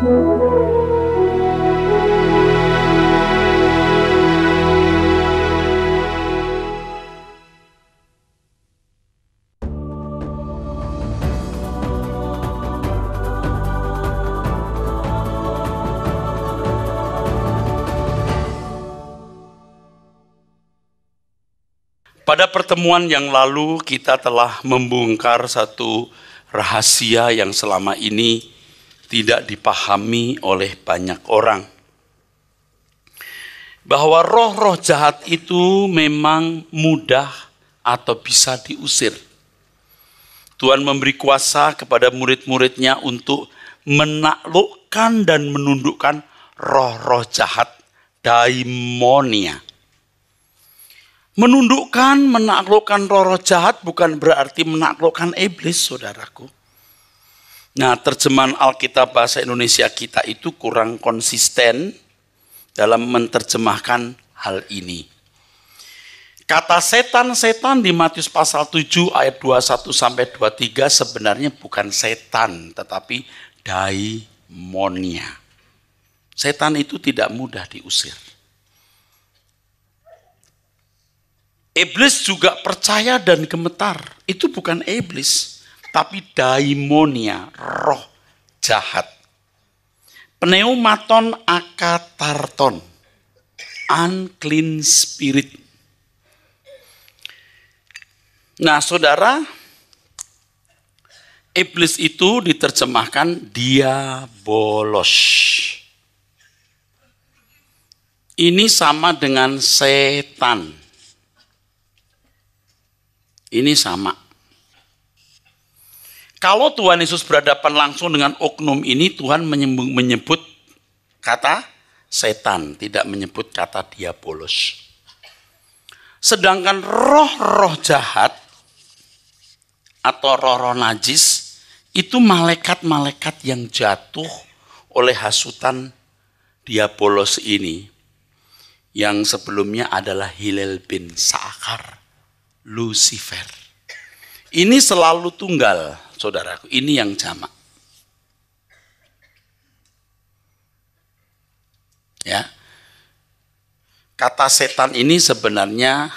Pada pertemuan yang lalu kita telah membongkar satu rahasia yang selama ini tidak dipahami oleh banyak orang. Bahwa roh-roh jahat itu memang mudah atau bisa diusir. Tuhan memberi kuasa kepada murid-muridnya untuk menaklukkan dan menundukkan roh-roh jahat, daimonia. Menundukkan, menaklukkan roh-roh jahat bukan berarti menaklukkan iblis, saudaraku. Nah, terjemahan Alkitab bahasa Indonesia kita itu kurang konsisten dalam menerjemahkan hal ini. Kata setan-setan di Matius pasal 7 ayat 21 sampai 23 sebenarnya bukan setan, tetapi daimonia. Setan itu tidak mudah diusir. Iblis juga percaya dan gemetar. Itu bukan iblis, tapi daimonia, roh jahat. Pneumaton akatarton, unclean spirit. Nah, saudara, iblis itu diterjemahkan diabolos. Ini sama dengan setan. Ini sama. Kalau Tuhan Yesus berhadapan langsung dengan oknum ini, Tuhan menyebut kata setan, tidak menyebut kata diabolos. Sedangkan roh-roh jahat atau roh-roh najis itu malaikat-malaikat yang jatuh oleh hasutan diabolos ini. Yang sebelumnya adalah Hilel bin Sa'akar. Lucifer. Ini selalu tunggal, saudaraku. Ini yang jamak. Ya. Kata setan ini sebenarnya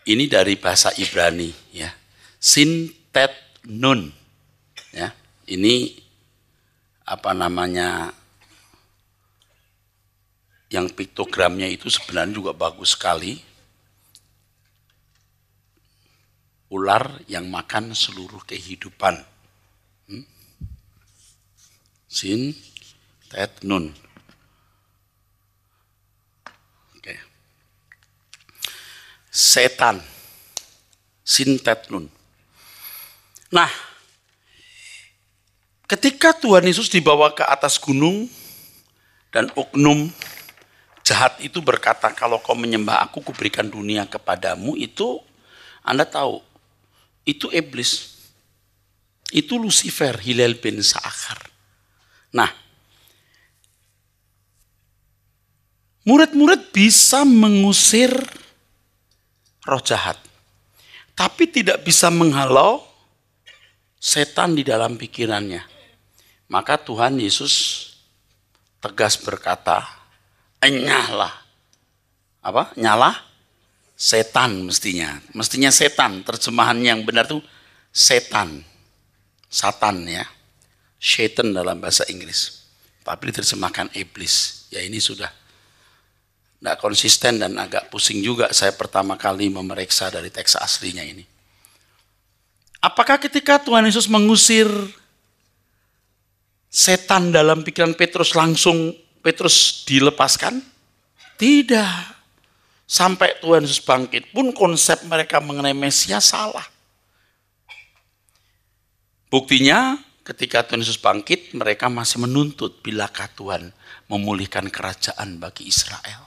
ini dari bahasa Ibrani, ya. Sin tet nun. Ya. Ini apa namanya? Yang piktogramnya itu sebenarnya juga bagus sekali. Ular yang makan seluruh kehidupan. Sin, tet, nun. Oke. Setan. Sin, tet, nun. Nah, ketika Tuhan Yesus dibawa ke atas gunung dan oknum jahat itu berkata, kalau kau menyembah aku, kuberikan dunia kepadamu, itu Anda tahu. Itu iblis. Itu Lucifer, Hilel bin Sa'akar. Nah, murid-murid bisa mengusir roh jahat. Tapi tidak bisa menghalau setan di dalam pikirannya. Maka Tuhan Yesus tegas berkata, nyala. Apa? Nyala? Setan mestinya. Mestinya setan. Terjemahan yang benar itu setan. Satan ya. Satan dalam bahasa Inggris. Tapi diterjemahkan iblis. Ya ini sudah tidak konsisten dan agak pusing juga saya pertama kali memeriksa dari teks aslinya ini. Apakah ketika Tuhan Yesus mengusir setan dalam pikiran Petrus langsung Petrus dilepaskan? Tidak. Sampai Tuhan Yesus bangkit pun konsep mereka mengenai Mesias salah. Buktinya ketika Tuhan Yesus bangkit mereka masih menuntut bilakah Tuhan memulihkan kerajaan bagi Israel.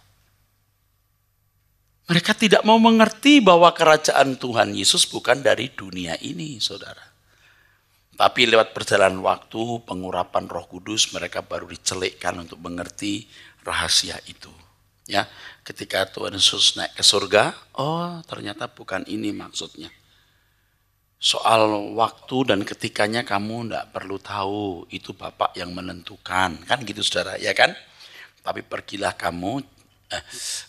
Mereka tidak mau mengerti bahwa kerajaan Tuhan Yesus bukan dari dunia ini, saudara. Tapi lewat perjalanan waktu, pengurapan Roh Kudus, mereka baru dicelikkan untuk mengerti rahasia itu. Ya, ketika Tuhan Yesus naik ke surga, oh ternyata bukan ini maksudnya. Soal waktu dan ketikanya kamu tidak perlu tahu, itu Bapak yang menentukan. Kan gitu saudara, ya kan? Tapi pergilah kamu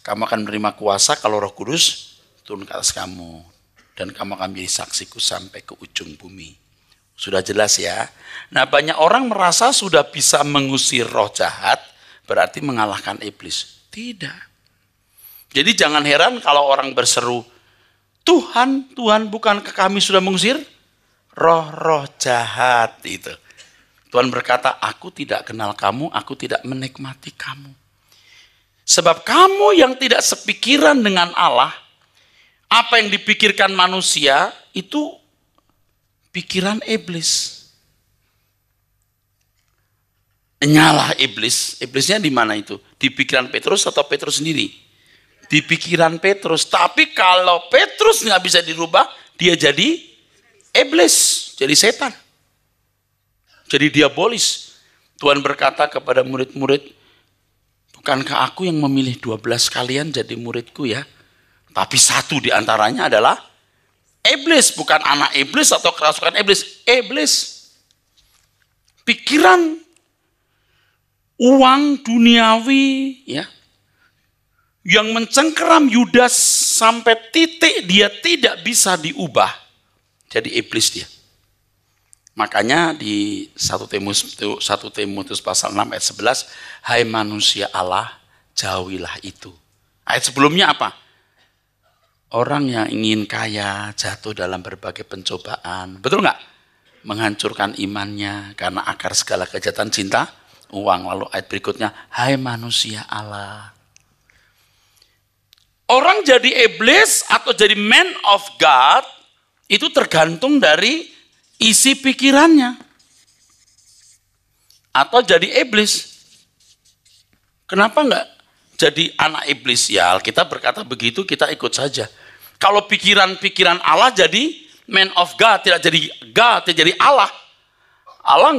akan menerima kuasa kalau Roh Kudus turun ke atas kamu. Dan kamu akan menjadi saksiku sampai ke ujung bumi. Sudah jelas ya? Nah, banyak orang merasa sudah bisa mengusir roh jahat, berarti mengalahkan iblis. Tidak. Jadi jangan heran kalau orang berseru, Tuhan, Tuhan, bukankah kami sudah mengusir roh-roh jahat itu. Tuhan berkata, aku tidak kenal kamu, aku tidak menikmati kamu. Sebab kamu yang tidak sepikiran dengan Allah, apa yang dipikirkan manusia, itu pikiran iblis. Nyalah iblis. Iblisnya di mana itu? Di pikiran Petrus atau Petrus sendiri? Di pikiran Petrus. Tapi kalau Petrus nggak bisa dirubah, dia jadi iblis, jadi setan. Jadi diabolis. Tuhan berkata kepada murid-murid, bukankah aku yang memilih 12 kalian jadi muridku ya? Tapi satu di antaranya adalah iblis, bukan anak iblis atau kerasukan iblis. Iblis. Pikiran uang duniawi ya, yang mencengkeram Yudas sampai titik dia tidak bisa diubah. Jadi iblis dia. Makanya di 1 Timotius pasal 6 ayat 11, hai manusia Allah, jauhilah itu. Ayat sebelumnya apa? Orang yang ingin kaya jatuh dalam berbagai pencobaan. Betul nggak? Menghancurkan imannya karena akar segala kejahatan cinta uang. Lalu ayat berikutnya, hai manusia Allah. Orang jadi iblis atau jadi man of God itu tergantung dari isi pikirannya. Atau jadi iblis. Kenapa enggak jadi anak iblis? Ya Alkitab berkata begitu, kita ikut saja. Kalau pikiran-pikiran Allah jadi man of God, tidak jadi God, tidak jadi Allah. Allah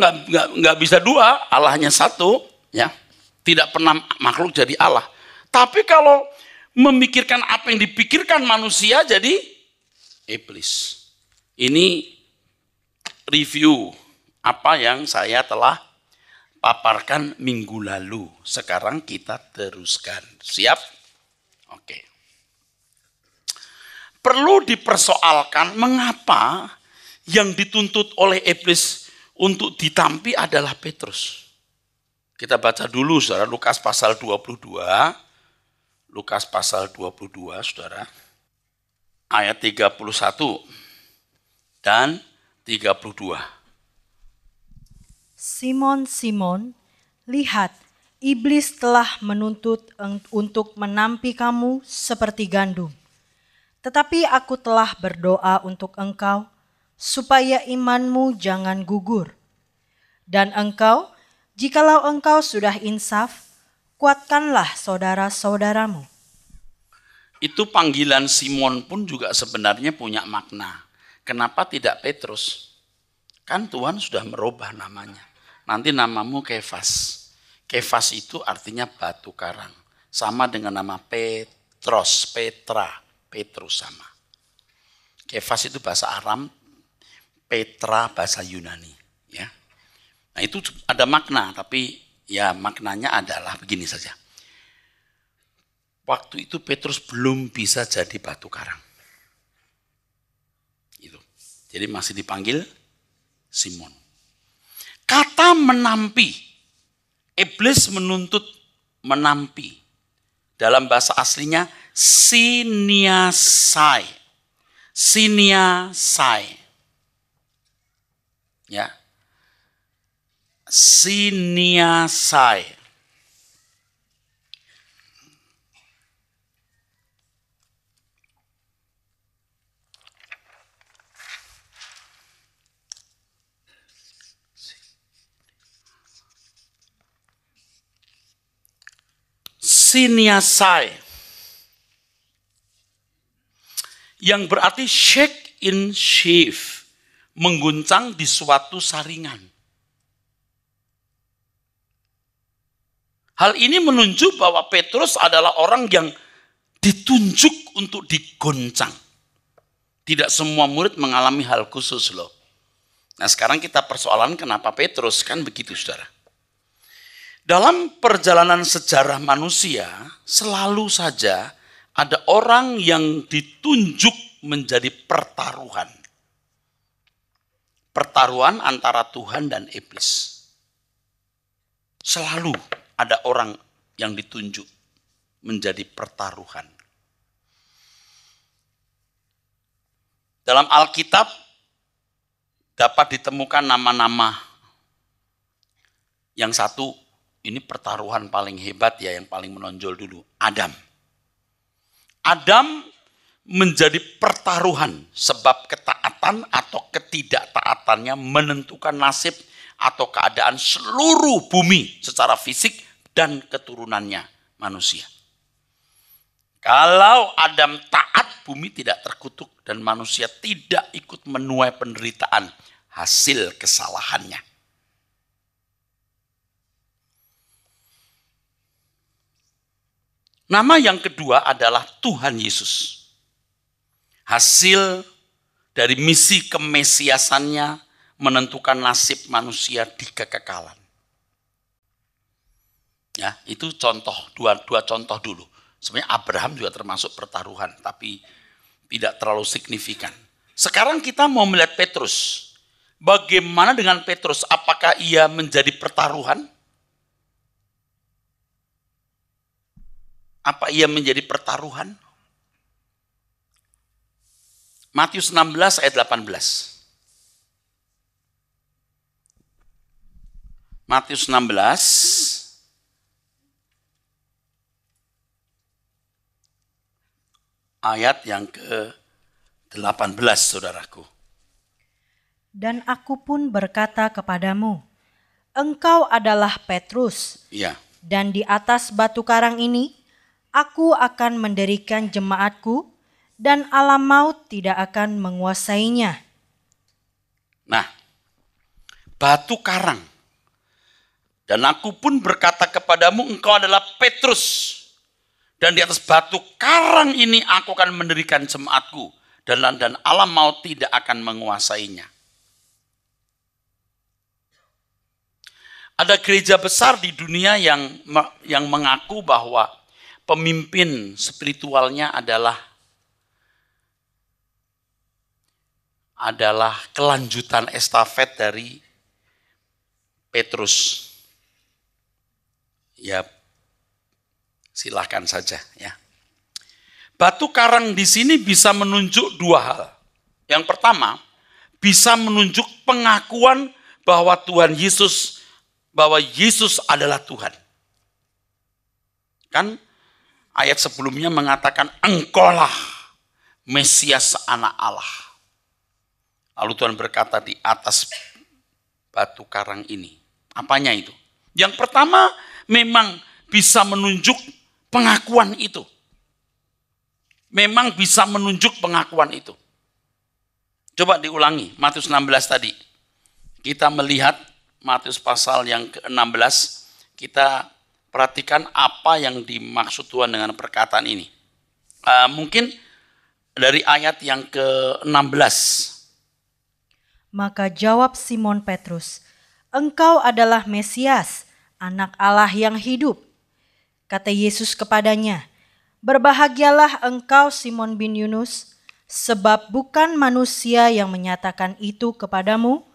enggak bisa dua, Allah hanya satu, ya. Tidak pernah makhluk jadi Allah. Tapi kalau memikirkan apa yang dipikirkan manusia jadi iblis. Ini review apa yang saya telah paparkan minggu lalu. Sekarang kita teruskan. Siap? Oke. Perlu dipersoalkan mengapa yang dituntut oleh iblis untuk ditampi adalah Petrus. Kita baca dulu saudara, Lukas pasal 22. Lukas pasal 22 saudara. Ayat 31 dan 32. Simon, Simon, lihat, iblis telah menuntut untuk menampi kamu seperti gandum. Tetapi aku telah berdoa untuk engkau, supaya imanmu jangan gugur. Dan engkau, jikalau engkau sudah insaf, kuatkanlah saudara-saudaramu. Itu panggilan Simon pun juga sebenarnya punya makna. Kenapa tidak Petrus? Kan Tuhan sudah merubah namanya. Nanti namamu Kefas. Kefas itu artinya batu karang. Sama dengan nama Petros, Petra, Petrus sama. Kefas itu bahasa Aram, Petra bahasa Yunani. Ya. Nah itu ada makna, tapi ya maknanya adalah begini saja. Waktu itu Petrus belum bisa jadi batu karang. Itu. Jadi masih dipanggil Simon. Kata menampi, iblis menuntut menampi. Dalam bahasa aslinya siniasai. Siniasai. Ya. Siniasai. Siniasai. Yang berarti shake in sheaf. Mengguncang di suatu saringan. Hal ini menunjuk bahwa Petrus adalah orang yang ditunjuk untuk digoncang. Tidak semua murid mengalami hal khusus loh. Nah sekarang kita persoalan kenapa Petrus, kan begitu saudara. Dalam perjalanan sejarah manusia, selalu saja ada orang yang ditunjuk menjadi pertaruhan. Pertaruhan antara Tuhan dan iblis. Selalu ada orang yang ditunjuk menjadi pertaruhan. Dalam Alkitab dapat ditemukan nama-nama. Yang satu, ini pertaruhan paling hebat ya, yang paling menonjol dulu, Adam. Adam menjadi pertaruhan sebab ketaatan atau ketidaktaatannya menentukan nasib atau keadaan seluruh bumi secara fisik dan keturunannya manusia. Kalau Adam taat, bumi tidak terkutuk dan manusia tidak ikut menuai penderitaan hasil kesalahannya. Nama yang kedua adalah Tuhan Yesus. Hasil dari misi kemesiasannya menentukan nasib manusia di kekekalan. Ya, itu contoh, dua contoh dulu. Sebenarnya Abraham juga termasuk pertaruhan, tapi tidak terlalu signifikan. Sekarang kita mau melihat Petrus. Bagaimana dengan Petrus? Apakah ia menjadi pertaruhan? Apa ia menjadi pertaruhan? Matius 16 ayat 18. Matius 16 ayat yang ke-18, saudaraku. Dan aku pun berkata kepadamu, engkau adalah Petrus, Ya. dan di atas batu karang ini, aku akan mendirikan jemaatku, dan alam maut tidak akan menguasainya. Nah, batu karang. Dan aku pun berkata kepadamu, engkau adalah Petrus. Dan di atas batu karang ini aku akan mendirikan jemaatku. Dan alam maut tidak akan menguasainya. Ada gereja besar di dunia yang mengaku bahwa pemimpin spiritualnya adalah kelanjutan estafet dari Petrus. Ya, silahkan saja ya. Batu karang di sini bisa menunjuk dua hal. Yang pertama, bisa menunjuk pengakuan bahwa Yesus adalah Tuhan. Kan ayat sebelumnya mengatakan engkaulah Mesias anak Allah. Lalu Tuhan berkata di atas batu karang ini. Apanya itu? Yang pertama memang bisa menunjuk pengakuan itu. Memang bisa menunjuk pengakuan itu. Coba diulangi, Matius 16 tadi. Kita melihat Matius pasal yang ke-16, kita perhatikan apa yang dimaksud Tuhan dengan perkataan ini. Mungkin dari ayat yang ke-16. Maka jawab Simon Petrus, engkau adalah Mesias, anak Allah yang hidup. Kata Yesus kepadanya, berbahagialah engkau Simon bin Yunus, sebab bukan manusia yang menyatakan itu kepadamu,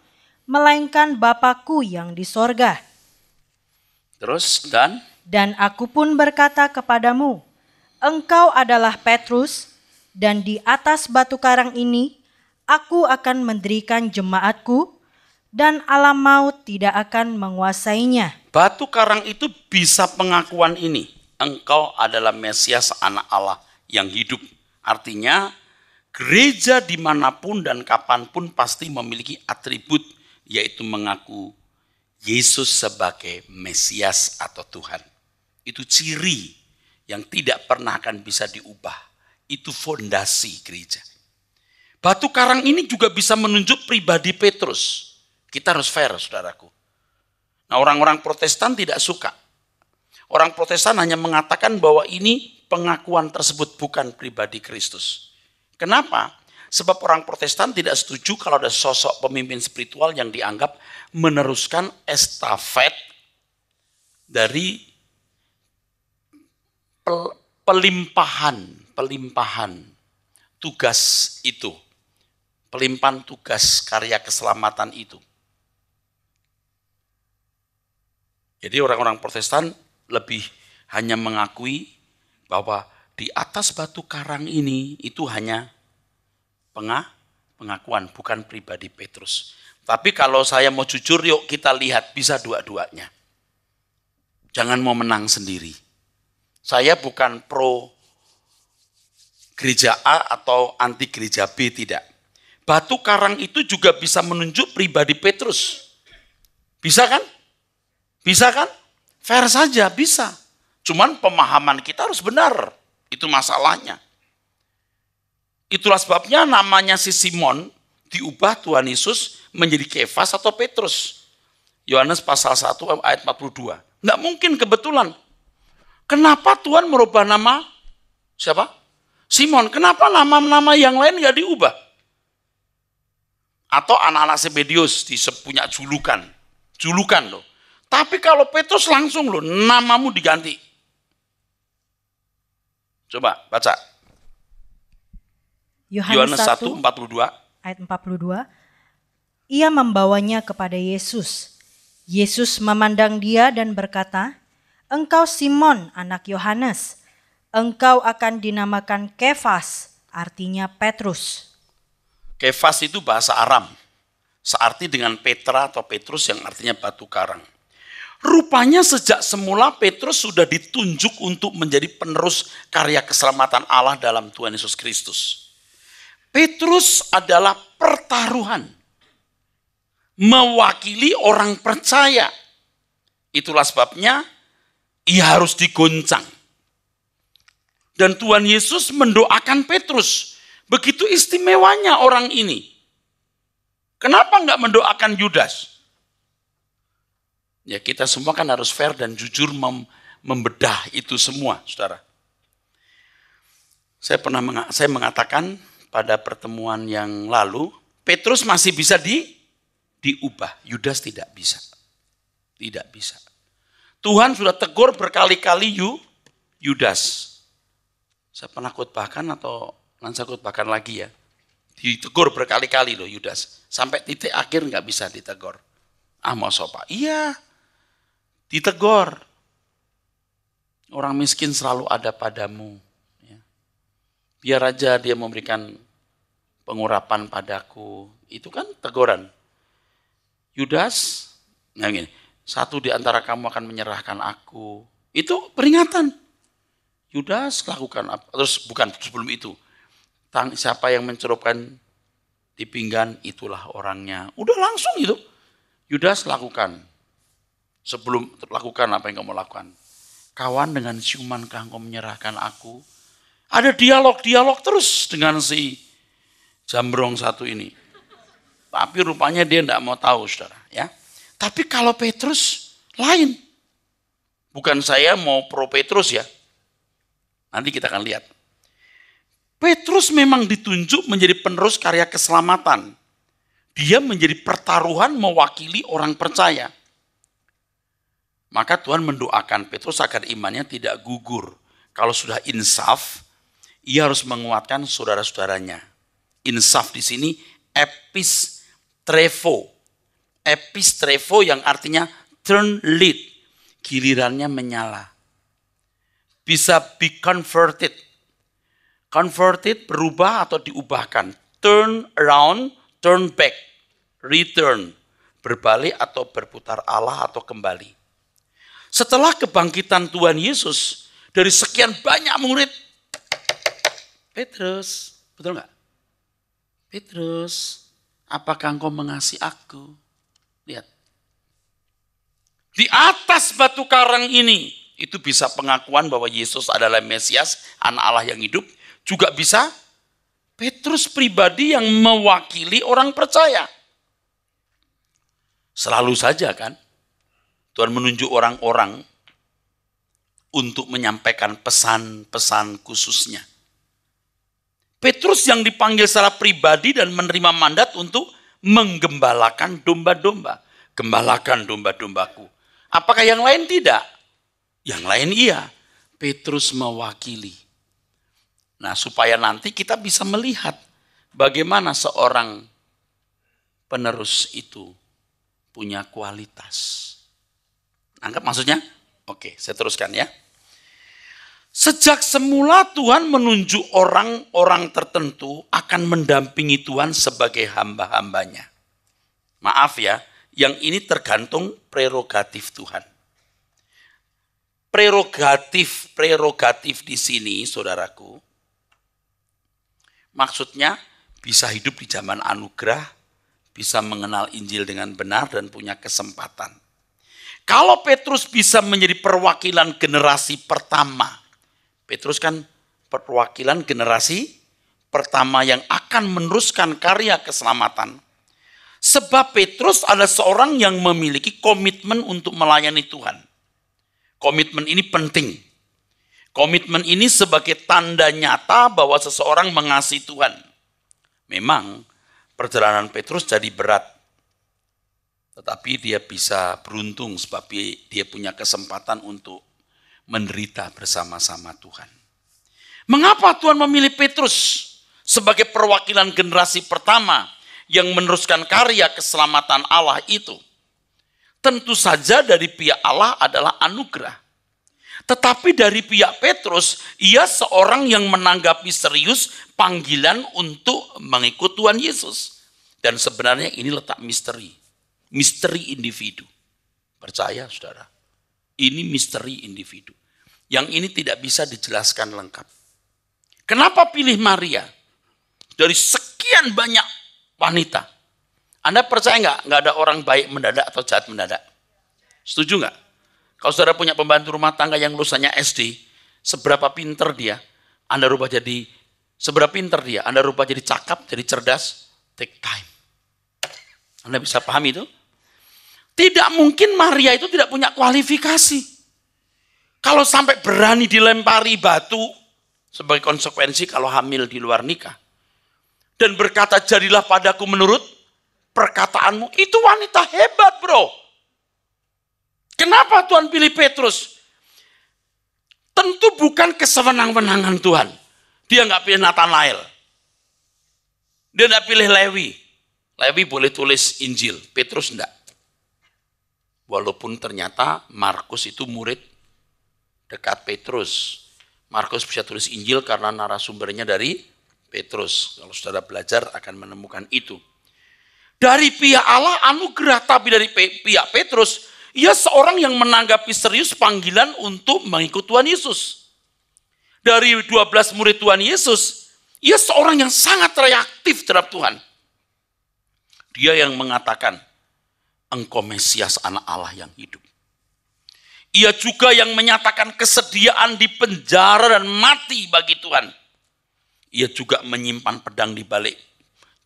melainkan Bapa-Ku yang di sorga. Terus, Dan aku pun berkata kepadamu, engkau adalah Petrus, dan di atas batu karang ini, aku akan mendirikan jemaatku, dan alam maut tidak akan menguasainya. Batu karang itu bisa pengakuan ini. Engkau adalah Mesias anak Allah yang hidup. Artinya gereja dimanapun dan kapanpun pasti memiliki atribut, yaitu mengaku Yesus sebagai Mesias atau Tuhan. Itu ciri yang tidak pernah akan bisa diubah. Itu fondasi gereja. Batu karang ini juga bisa menunjuk pribadi Petrus. Kita harus fair, saudaraku. Nah, orang-orang Protestan tidak suka. Orang Protestan hanya mengatakan bahwa ini pengakuan tersebut bukan pribadi Kristus. Kenapa? Sebab orang Protestan tidak setuju kalau ada sosok pemimpin spiritual yang dianggap meneruskan estafet dari pelimpahan tugas itu. Pelimpahan tugas karya keselamatan itu. Jadi orang-orang Protestan lebih hanya mengakui bahwa di atas batu karang ini itu hanya pengakuan, bukan pribadi Petrus. Tapi kalau saya mau jujur, yuk kita lihat bisa dua-duanya. Jangan mau menang sendiri. Saya bukan pro gereja A atau anti gereja B, tidak. Batu karang itu juga bisa menunjuk pribadi Petrus. Bisa kan? Bisa kan? Fair saja, bisa. Cuman pemahaman kita harus benar. Itu masalahnya. Itulah sebabnya namanya si Simon diubah Tuhan Yesus menjadi Kefas atau Petrus. Yohanes pasal 1 ayat 42. Nggak mungkin kebetulan. Kenapa Tuhan merubah nama siapa? Simon. Kenapa nama-nama yang lain nggak diubah? Atau anak-anak Zebedius punya julukan. Julukan loh. Tapi kalau Petrus langsung loh, namamu diganti. Coba baca. Yohanes 1:42 ayat 42. Ia membawanya kepada Yesus. Yesus memandang dia dan berkata, "Engkau Simon, anak Yohanes. Engkau akan dinamakan Kefas," artinya Petrus. Kefas itu bahasa Aram. Searti dengan Petra atau Petrus yang artinya batu karang. Rupanya sejak semula Petrus sudah ditunjuk untuk menjadi penerus karya keselamatan Allah dalam Tuhan Yesus Kristus. Petrus adalah pertaruhan. Mewakili orang percaya. Itulah sebabnya ia harus digoncang. Dan Tuhan Yesus mendoakan Petrus. Begitu istimewanya orang ini. Kenapa enggak mendoakan Yudas? Ya kita semua kan harus fair dan jujur membedah itu semua, saudara. Saya mengatakan pada pertemuan yang lalu, Petrus masih bisa diubah, Yudas tidak bisa. Tidak bisa. Tuhan sudah tegur berkali-kali Yudas. Saya pernah khotbahkan atau nanti saya khotbahkan lagi ya. Ditegur berkali-kali loh Yudas. Sampai titik akhir nggak bisa ditegur. Mau sopa? Iya. Ditegur. Orang miskin selalu ada padamu. Ya. Biar aja dia memberikan pengurapan padaku. Itu kan teguran. Yudas, nah gini, satu di antara kamu akan menyerahkan aku. Itu peringatan. Yudas lakukan apa? Terus bukan sebelum itu. Siapa yang mencelupkan di pinggan, itulah orangnya. Udah langsung itu. Yudas lakukan. Sebelum lakukan apa yang kamu lakukan. Kawan, dengan siumankah engkau menyerahkan aku? Ada dialog terus dengan si Jambrong satu ini. Tapi rupanya dia tidak mau tahu, saudara. Ya. Tapi kalau Petrus lain. Bukan saya mau pro Petrus ya. Nanti kita akan lihat. Petrus memang ditunjuk menjadi penerus karya keselamatan. Dia menjadi pertaruhan mewakili orang percaya. Maka Tuhan mendoakan Petrus agar imannya tidak gugur. Kalau sudah insaf, ia harus menguatkan saudara-saudaranya. Insaf di sini epistrevo. Epistrevo yang artinya turn lead. Gilirannya menyala. Bisa be converted. Converted berubah atau diubahkan. Turn around, turn back. Return. Berbalik atau berputar arah atau kembali. Setelah kebangkitan Tuhan Yesus, dari sekian banyak murid, Petrus, betul nggak? Petrus, apakah engkau mengasihi aku? Lihat. Di atas batu karang ini, itu bisa pengakuan bahwa Yesus adalah Mesias, anak Allah yang hidup. Juga bisa Petrus pribadi yang mewakili orang percaya. Selalu saja kan, Tuhan menunjuk orang-orang untuk menyampaikan pesan-pesan khususnya. Petrus yang dipanggil secara pribadi dan menerima mandat untuk menggembalakan domba-domba. Gembalakan domba-dombaku. Apakah yang lain tidak? Yang lain iya. Petrus mewakili. Nah, supaya nanti kita bisa melihat bagaimana seorang penerus itu punya kualitas. Anggap maksudnya? Oke, saya teruskan ya. Sejak semula Tuhan menunjuk orang-orang tertentu akan mendampingi Tuhan sebagai hamba-hambanya. Maaf ya, yang ini tergantung prerogatif Tuhan. Prerogatif di sini, saudaraku, maksudnya bisa hidup di zaman anugerah, bisa mengenal Injil dengan benar dan punya kesempatan. Kalau Petrus bisa menjadi perwakilan generasi pertama, Petrus kan perwakilan generasi pertama yang akan meneruskan karya keselamatan. Sebab Petrus adalah seorang yang memiliki komitmen untuk melayani Tuhan. Komitmen ini penting. Komitmen ini sebagai tanda nyata bahwa seseorang mengasihi Tuhan. Memang perjalanan Petrus jadi berat. Tetapi dia bisa beruntung sebab dia punya kesempatan untuk menderita bersama-sama Tuhan. Mengapa Tuhan memilih Petrus sebagai perwakilan generasi pertama yang meneruskan karya keselamatan Allah itu? Tentu saja dari pihak Allah adalah anugerah. Tetapi dari pihak Petrus, ia seorang yang menanggapi serius panggilan untuk mengikut Tuhan Yesus. Dan sebenarnya ini letak misteri. Misteri individu. Percaya saudara, ini misteri individu. Yang ini tidak bisa dijelaskan lengkap. Kenapa pilih Maria? Dari sekian banyak wanita. Anda percaya nggak ada orang baik mendadak atau jahat mendadak? Setuju nggak? Kalau saudara punya pembantu rumah tangga yang lulusannya SD, seberapa pinter dia, Anda rubah jadi, seberapa pinter dia, Anda rubah jadi cakap, jadi cerdas, take time. Anda bisa paham itu? Tidak mungkin Maria itu tidak punya kualifikasi. Kalau sampai berani dilempari batu sebagai konsekuensi kalau hamil di luar nikah. Dan berkata, jadilah padaku menurut perkataanmu. Itu wanita hebat, bro. Kenapa Tuhan pilih Petrus? Tentu bukan kesewenang-wenangan Tuhan. Dia nggak pilih Nathanael. Dia nggak pilih Lewi. Lewi boleh tulis Injil, Petrus enggak. Walaupun ternyata Markus itu murid dekat Petrus. Markus bisa tulis Injil karena narasumbernya dari Petrus. Kalau saudara belajar akan menemukan itu. Dari pihak Allah anugerah, tapi dari pihak Petrus, ia seorang yang menanggapi serius panggilan untuk mengikut Tuhan Yesus. Dari 12 murid Tuhan Yesus, ia seorang yang sangat reaktif terhadap Tuhan. Dia yang mengatakan, engkau Mesias anak Allah yang hidup. Ia juga yang menyatakan kesediaan di penjara dan mati bagi Tuhan. Ia juga menyimpan pedang di balik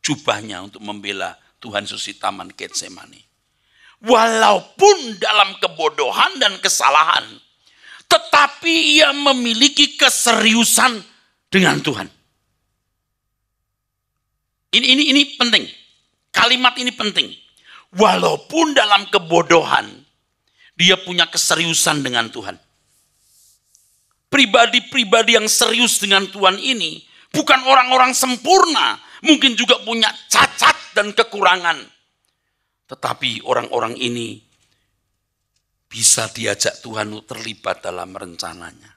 jubahnya untuk membela Tuhan Yesus di Taman Getsemani. Walaupun dalam kebodohan dan kesalahan, tetapi ia memiliki keseriusan dengan Tuhan. Ini penting. Kalimat ini penting. Walaupun dalam kebodohan, dia punya keseriusan dengan Tuhan. Pribadi-pribadi yang serius dengan Tuhan ini bukan orang-orang sempurna, mungkin juga punya cacat dan kekurangan. Tetapi orang-orang ini bisa diajak Tuhan untuk terlibat dalam rencananya.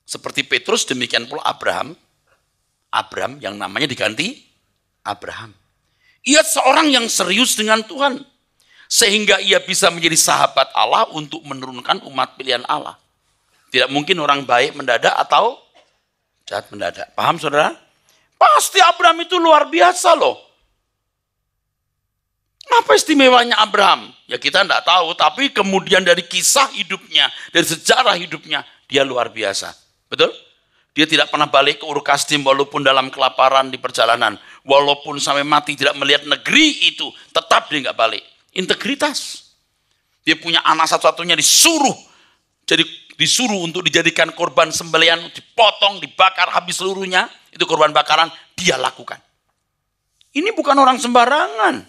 Seperti Petrus, demikian pula Abraham. Abram yang namanya diganti Abraham. Ia seorang yang serius dengan Tuhan. Sehingga ia bisa menjadi sahabat Allah untuk menurunkan umat pilihan Allah. Tidak mungkin orang baik mendadak atau jahat mendadak. Paham saudara? Pasti Abraham itu luar biasa loh. Apa istimewanya Abraham? Ya kita tidak tahu, tapi kemudian dari kisah hidupnya, dari sejarah hidupnya, dia luar biasa. Betul? Dia tidak pernah balik ke Ur Kasdim walaupun dalam kelaparan di perjalanan. Walaupun sampai mati tidak melihat negeri itu, tetap dia nggak balik. Integritas. Dia punya anak satu-satunya disuruh jadi disuruh untuk dijadikan korban sembelihan, dipotong, dibakar habis seluruhnya, itu korban bakaran, dia lakukan. Ini bukan orang sembarangan.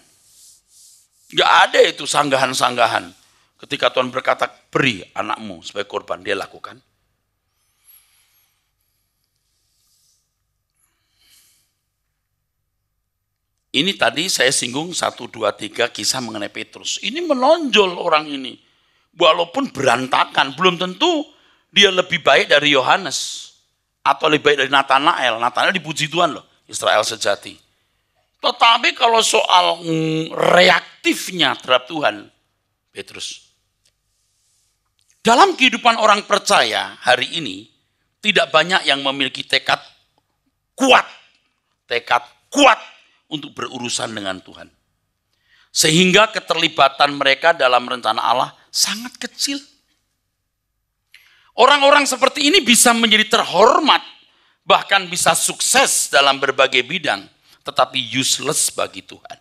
Gak ada itu sanggahan-sanggahan. Ketika Tuhan berkata, beri anakmu sebagai korban, dia lakukan. Ini tadi saya singgung 1, 2, 3 kisah mengenai Petrus. Ini menonjol orang ini. Walaupun berantakan, belum tentu dia lebih baik dari Yohanes. Atau lebih baik dari Nathanael. Nathanael dipuji Tuhan loh, Israel sejati. Tetapi kalau soal reaktifnya terhadap Tuhan, Petrus. Dalam kehidupan orang percaya hari ini, tidak banyak yang memiliki tekad kuat untuk berurusan dengan Tuhan. Sehingga keterlibatan mereka dalam rencana Allah sangat kecil. Orang-orang seperti ini bisa menjadi terhormat, bahkan bisa sukses dalam berbagai bidang, tetapi useless bagi Tuhan.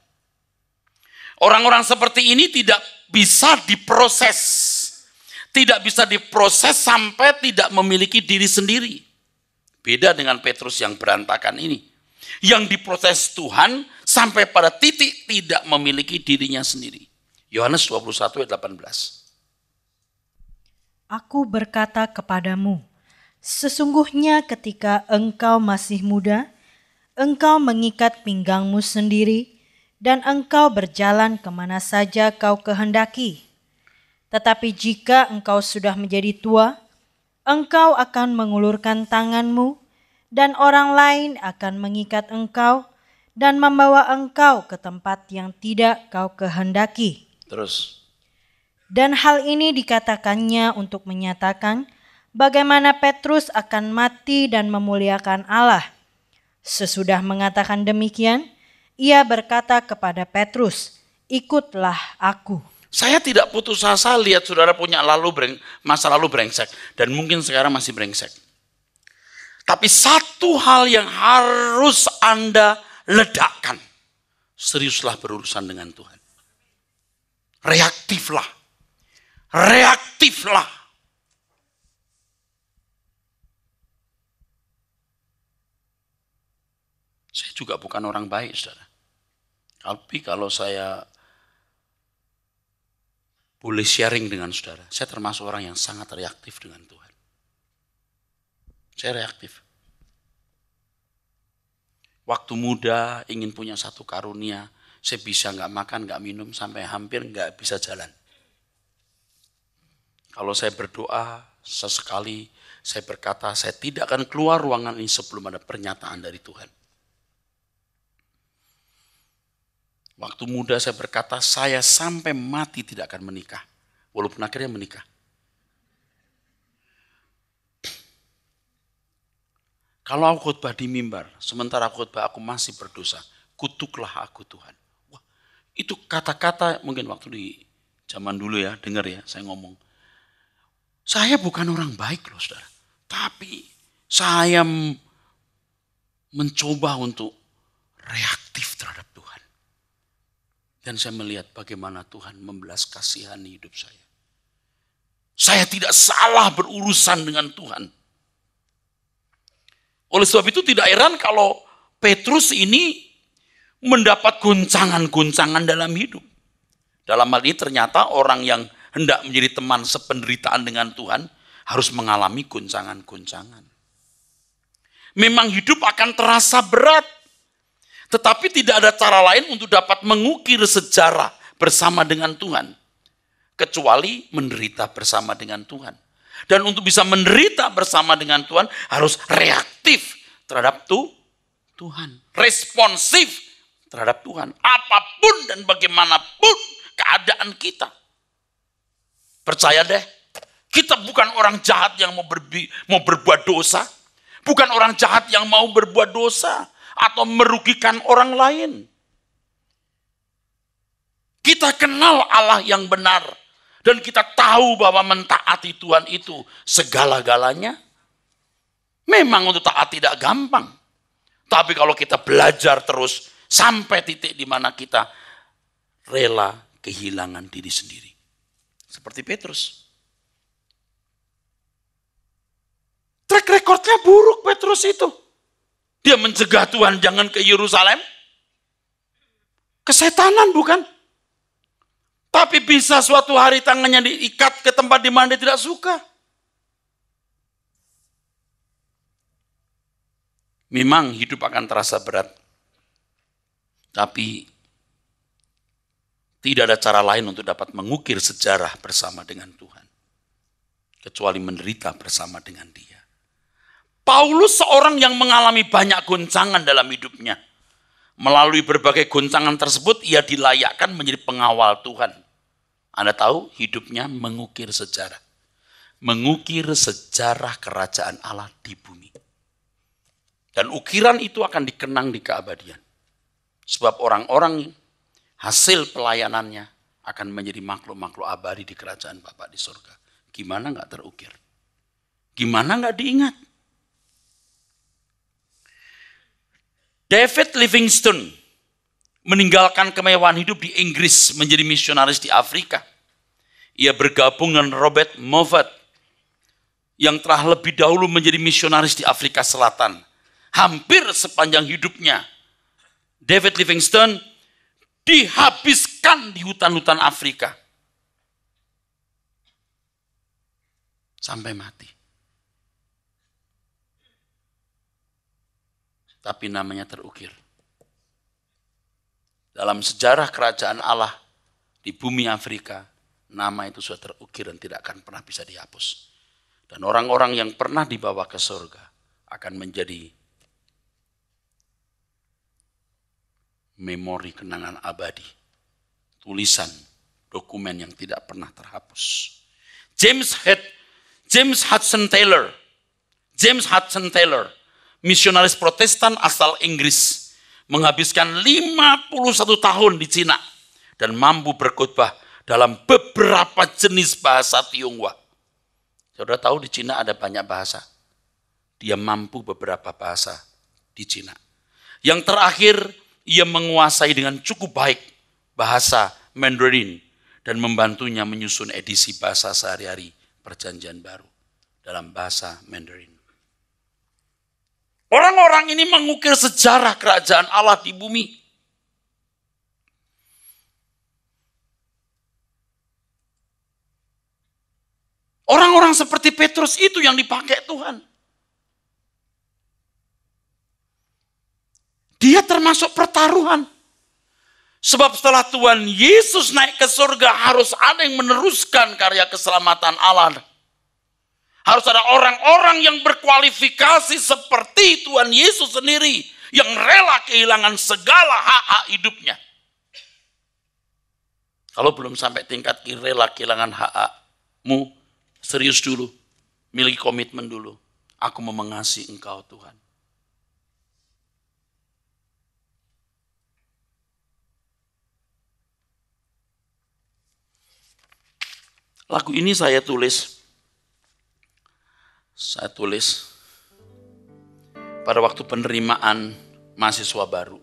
Orang-orang seperti ini tidak bisa diproses. Tidak bisa diproses sampai tidak memiliki diri sendiri. Beda dengan Petrus yang berantakan ini. Yang diproses Tuhan sampai pada titik tidak memiliki dirinya sendiri. Yohanes 21 ayat 18. Aku berkata kepadamu, sesungguhnya ketika engkau masih muda, engkau mengikat pinggangmu sendiri, dan engkau berjalan kemana saja kau kehendaki. Tetapi jika engkau sudah menjadi tua, engkau akan mengulurkan tanganmu, dan orang lain akan mengikat engkau dan membawa engkau ke tempat yang tidak kau kehendaki. Terus. Dan hal ini dikatakannya untuk menyatakan bagaimana Petrus akan mati dan memuliakan Allah. Sesudah mengatakan demikian, ia berkata kepada Petrus, ikutlah aku. Saya tidak putus asa lihat saudara punya masa lalu brengsek. Dan mungkin sekarang masih brengsek. Tapi satu hal yang harus Anda ledakkan. Seriuslah berurusan dengan Tuhan. Reaktiflah. Reaktiflah. Saya juga bukan orang baik, saudara. Tapi kalau saya boleh sharing dengan saudara, saya termasuk orang yang sangat reaktif dengan Tuhan. Saya reaktif. Waktu muda ingin punya satu karunia, saya bisa nggak makan, nggak minum, sampai hampir nggak bisa jalan. Kalau saya berdoa, sesekali saya berkata, saya tidak akan keluar ruangan ini sebelum ada pernyataan dari Tuhan. Waktu muda saya berkata, saya sampai mati tidak akan menikah. Walaupun akhirnya menikah. Kalau aku khotbah di mimbar, sementara khotbah aku masih berdosa, kutuklah aku Tuhan. Wah, itu kata-kata mungkin waktu di zaman dulu ya, dengar ya saya ngomong. Saya bukan orang baik loh saudara, tapi saya mencoba untuk reaktif terhadap Tuhan. Dan saya melihat bagaimana Tuhan membelas kasihani hidup saya. Saya tidak salah berurusan dengan Tuhan. Oleh sebab itu tidak heran kalau Petrus ini mendapat guncangan-guncangan dalam hidup. Dalam hal ini ternyata orang yang hendak menjadi teman sependeritaan dengan Tuhan harus mengalami guncangan-guncangan. Memang hidup akan terasa berat. Tetapi tidak ada cara lain untuk dapat mengukir sejarah bersama dengan Tuhan. Kecuali menderita bersama dengan Tuhan. Dan untuk bisa menderita bersama dengan Tuhan harus reaktif terhadap Tuhan. Responsif terhadap Tuhan. Apapun dan bagaimanapun keadaan kita. Percaya deh, kita bukan orang jahat yang mau berbuat dosa. Bukan orang jahat yang mau berbuat dosa. Atau merugikan orang lain. Kita kenal Allah yang benar. Dan kita tahu bahwa mentaati Tuhan itu segala-galanya. Memang untuk taat tidak gampang. Tapi kalau kita belajar terus sampai titik di mana kita rela kehilangan diri sendiri. Seperti Petrus. Track recordnya buruk Petrus itu. Dia mencegah Tuhan jangan ke Yerusalem. Kesetanan bukan? Tapi bisa suatu hari tangannya diikat ke tempat di mana dia tidak suka. Memang hidup akan terasa berat. Tapi tidak ada cara lain untuk dapat mengukir sejarah bersama dengan Tuhan. Kecuali menderita bersama dengan Dia. Paulus seorang yang mengalami banyak goncangan dalam hidupnya. Melalui berbagai goncangan tersebut, ia dilayakkan menjadi pengawal Tuhan. Anda tahu, hidupnya mengukir sejarah. Mengukir sejarah kerajaan Allah di bumi. Dan ukiran itu akan dikenang di keabadian. Sebab orang-orang hasil pelayanannya akan menjadi makhluk-makhluk abadi di kerajaan Bapa di surga. Gimana nggak terukir? Gimana nggak diingat? David Livingstone meninggalkan kemewahan hidup di Inggris menjadi misionaris di Afrika. Ia bergabung dengan Robert Moffat yang telah lebih dahulu menjadi misionaris di Afrika Selatan. Hampir sepanjang hidupnya, David Livingstone dihabiskan di hutan-hutan Afrika. Sampai mati. Tapi namanya terukir. Dalam sejarah kerajaan Allah di bumi Afrika, nama itu sudah terukir dan tidak akan pernah bisa dihapus. Dan orang-orang yang pernah dibawa ke surga akan menjadi memori kenangan abadi. Tulisan, dokumen yang tidak pernah terhapus. James Hudson Taylor, misionaris Protestan asal Inggris, menghabiskan 51 tahun di Cina dan mampu berkhotbah dalam beberapa jenis bahasa Tionghoa. Saudara tahu di Cina ada banyak bahasa. Dia mampu beberapa bahasa di Cina. Yang terakhir, ia menguasai dengan cukup baik bahasa Mandarin dan membantunya menyusun edisi bahasa sehari-hari Perjanjian Baru dalam bahasa Mandarin. Orang-orang ini mengukir sejarah kerajaan Allah di bumi. Orang-orang seperti Petrus itu yang dipakai Tuhan. Dia termasuk pertaruhan. Sebab setelah Tuhan Yesus naik ke surga, harus ada yang meneruskan karya keselamatan Allah. Harus ada orang-orang yang berkualifikasi seperti Tuhan Yesus sendiri, yang rela kehilangan segala hak-hak hidupnya. Kalau belum sampai tingkat rela kehilangan hak-hakmu, serius dulu, miliki komitmen dulu. Aku mau mengasihi Engkau Tuhan. Lagu ini saya tulis pada waktu penerimaan mahasiswa baru.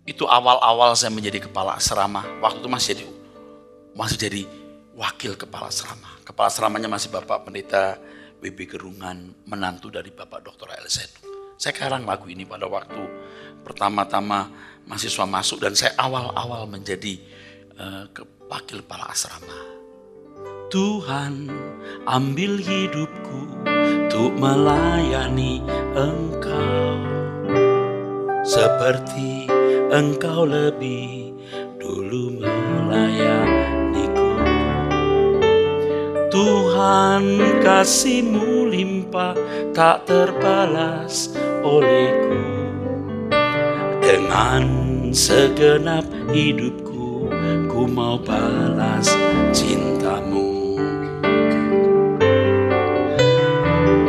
Itu awal-awal saya menjadi kepala asrama. Waktu itu masih jadi wakil kepala asrama. Kepala asramanya masih Bapak Pendeta W.B. Gerungan, menantu dari Bapak Dr. Elset. Saya karang lagu ini pada waktu pertama-tama mahasiswa masuk dan saya awal-awal menjadi wakil kepala asrama. Tuhan, ambil hidupku untuk melayani Engkau seperti Engkau lebih dulu melayaniku. Tuhan, kasih-Mu limpah tak terbalas olehku. Dengan segenap hidupku, ku mau balas cinta-Mu.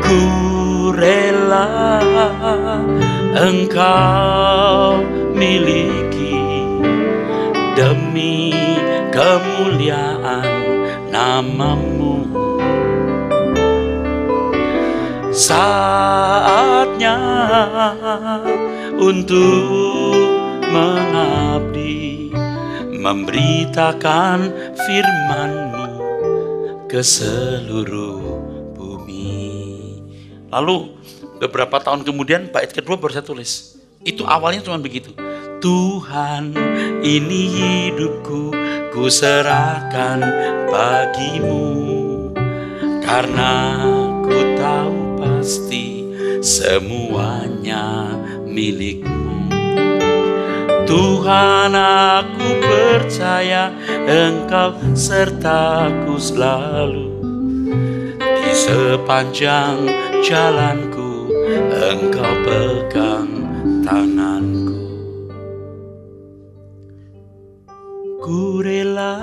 Ku rela Engkau miliki demi kemuliaan nama-Mu. Saatnya untuk mengabdi, memberitakan firman-Mu ke seluruh bumi. Lalu beberapa tahun kemudian bait kedua baru saya tulis. Itu awalnya cuma begitu. Tuhan, ini hidupku, ku serahkan bagimu. Karena ku tahu pasti semuanya milikmu. Tuhan, aku percaya Engkau sertaku selalu. Di sepanjang jalanku Engkau pegang tanganku. Ku rela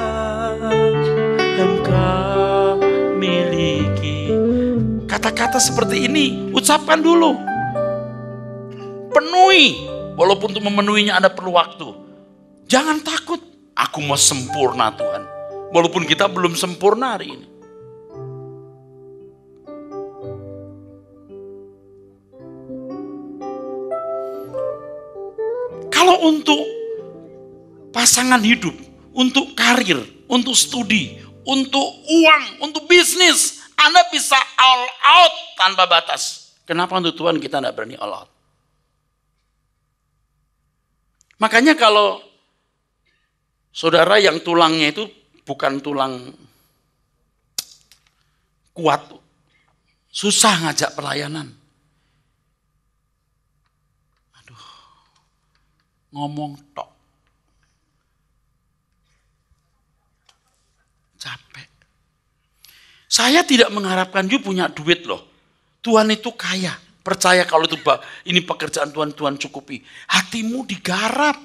Engkau miliki. Kata-kata seperti ini ucapkan dulu. Penuhi, walaupun untuk memenuhinya ada perlu waktu. Jangan takut, aku mau sempurna Tuhan. Walaupun kita belum sempurna hari ini. Kalau untuk pasangan hidup, untuk karir, untuk studi, untuk uang, untuk bisnis, Anda bisa all out tanpa batas. Kenapa untuk Tuhan kita tidak berani all out? Makanya kalau saudara yang tulangnya itu bukan tulang kuat, susah ngajak pelayanan. Aduh, ngomong tok. Capek. Saya tidak mengharapkan you punya duit loh. Tuhan itu kaya. Percaya kalau itu ini pekerjaan Tuhan, Tuhan cukupi. Hatimu digarap.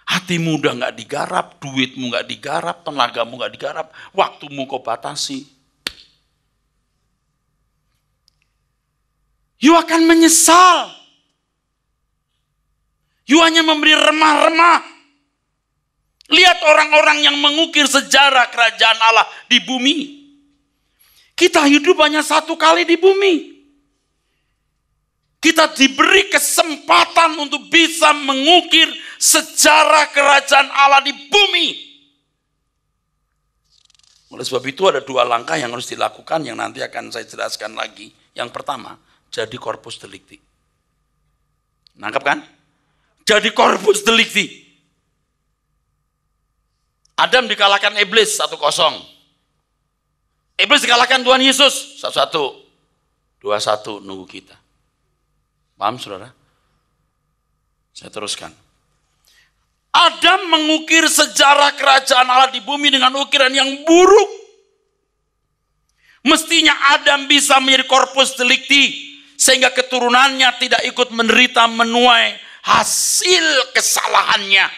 Hatimu udah gak digarap, duitmu gak digarap, tenagamu gak digarap, waktumu kau batasi. You akan menyesal. You hanya memberi remah-remah. Lihat orang-orang yang mengukir sejarah kerajaan Allah di bumi. Kita hidup hanya satu kali di bumi. Kita diberi kesempatan untuk bisa mengukir sejarah kerajaan Allah di bumi. Oleh sebab itu ada dua langkah yang harus dilakukan yang nanti akan saya jelaskan lagi. Yang pertama, jadi corpus delicti. Nangkap kan? Jadi corpus delicti. Adam dikalahkan iblis 1-0. Iblis dikalahkan Tuhan Yesus 1-1. 2-1 nunggu kita. Paham saudara? Saya teruskan. Adam mengukir sejarah kerajaan Allah di bumi dengan ukiran yang buruk. Mestinya Adam bisa menjadi corpus delicti sehingga keturunannya tidak ikut menderita menuai hasil kesalahannya.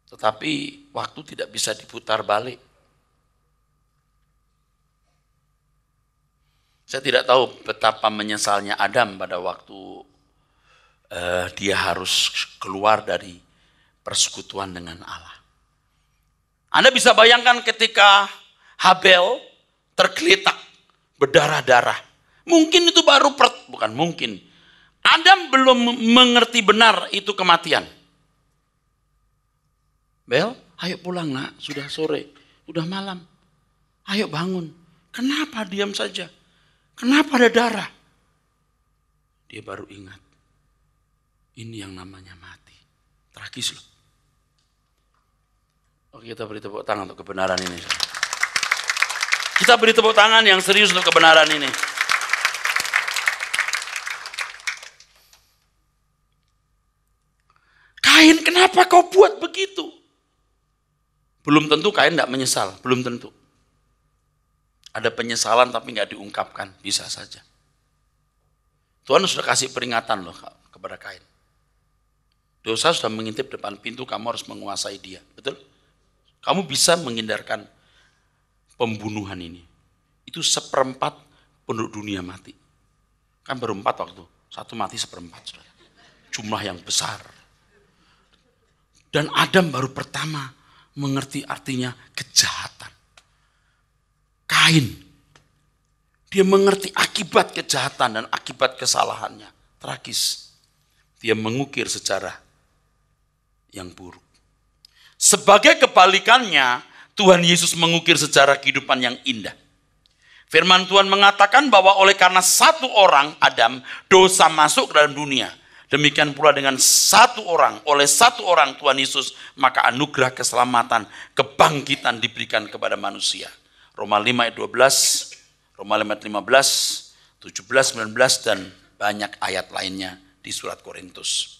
Tetapi waktu tidak bisa diputar balik. Saya tidak tahu betapa menyesalnya Adam pada waktu dia harus keluar dari persekutuan dengan Allah. Anda bisa bayangkan ketika Habel tergeletak berdarah-darah. Mungkin itu baru, bukan mungkin. Adam belum mengerti benar itu kematian. Bel, ayo pulang nak, sudah sore, sudah malam. Ayo bangun. Kenapa diam saja? Kenapa ada darah? Dia baru ingat. Ini yang namanya mati. Tragis loh. Oke, kita beri tepuk tangan untuk kebenaran ini. Kita beri tepuk tangan yang serius untuk kebenaran ini. Kain, kenapa kau buat begitu? Belum tentu Kain tidak menyesal, belum tentu. Ada penyesalan tapi nggak diungkapkan, bisa saja. Tuhan sudah kasih peringatan loh kepada Kain. Dosa sudah mengintip depan pintu, kamu harus menguasai dia, betul? Kamu bisa menghindarkan pembunuhan ini. Itu 1/4 penduduk dunia mati. Kan baru 4 waktu, 1 mati 1/4. Saudara. Jumlah yang besar. Dan Adam baru pertama mengerti artinya kejahatan. Kain, dia mengerti akibat kejahatan dan akibat kesalahannya. Tragis. Dia mengukir sejarah yang buruk. Sebagai kebalikannya, Tuhan Yesus mengukir sejarah kehidupan yang indah. Firman Tuhan mengatakan bahwa oleh karena satu orang, Adam, dosa masuk ke dalam dunia. Demikian pula dengan satu orang, oleh satu orang Tuhan Yesus, maka anugerah keselamatan, kebangkitan diberikan kepada manusia. Roma 5 ayat 12, Roma 5 ayat 15, 17, 19, dan banyak ayat lainnya di surat Korintus.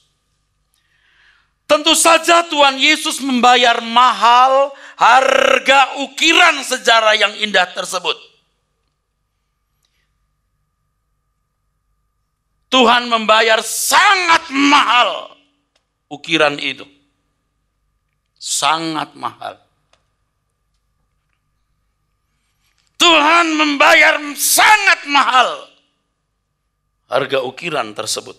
Tentu saja Tuhan Yesus membayar mahal harga ukiran sejarah yang indah tersebut. Tuhan membayar sangat mahal ukiran itu. Sangat mahal. Tuhan membayar sangat mahal harga ukiran tersebut.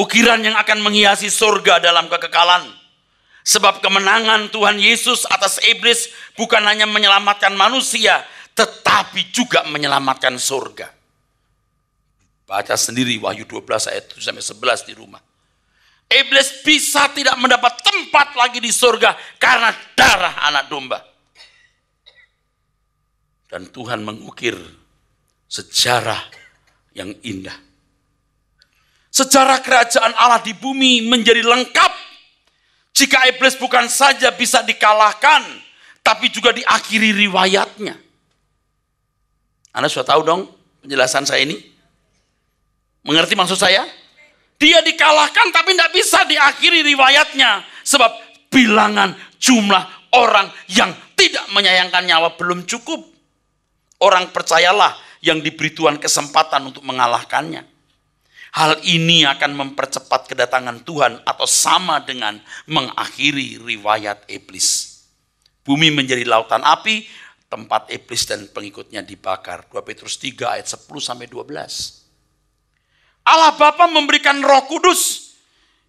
Ukiran yang akan menghiasi surga dalam kekekalan. Sebab kemenangan Tuhan Yesus atas iblis bukan hanya menyelamatkan manusia, tetapi juga menyelamatkan surga. Baca sendiri Wahyu 12 ayat 7-11 di rumah. Iblis bisa tidak mendapat tempat lagi di surga karena darah anak domba. Dan Tuhan mengukir sejarah yang indah. Sejarah kerajaan Allah di bumi menjadi lengkap jika iblis bukan saja bisa dikalahkan, tapi juga diakhiri riwayatnya. Anda sudah tahu dong penjelasan saya ini? Mengerti maksud saya? Dia dikalahkan tapi tidak bisa diakhiri riwayatnya. Sebab bilangan jumlah orang yang tidak menyayangkan nyawa belum cukup. Orang percayalah yang diberi Tuhan kesempatan untuk mengalahkannya. Hal ini akan mempercepat kedatangan Tuhan atau sama dengan mengakhiri riwayat iblis. Bumi menjadi lautan api, tempat iblis dan pengikutnya dibakar. 2 Petrus 3 ayat 10-12. Allah Bapa memberikan Roh Kudus